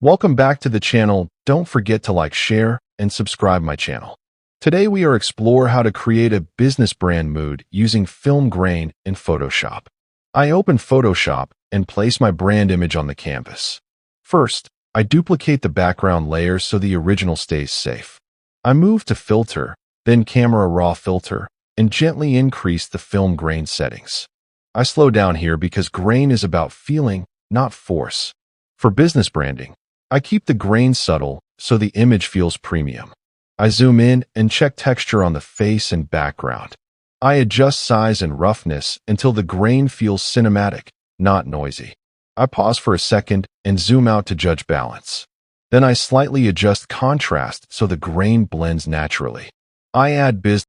Welcome back to the channel. Don't forget to like, share, and subscribe my channel. Today we are explore how to create a business brand mood using film grain in Photoshop. I open Photoshop and place my brand image on the canvas. First, I duplicate the background layer so the original stays safe. I move to Filter, then Camera Raw Filter, and gently increase the film grain settings. I slow down here because grain is about feeling, not force. For business branding, I keep the grain subtle so the image feels premium. I zoom in and check texture on the face and background. I adjust size and roughness until the grain feels cinematic, not noisy. I pause for a second and zoom out to judge balance. Then I slightly adjust contrast so the grain blends naturally. I add business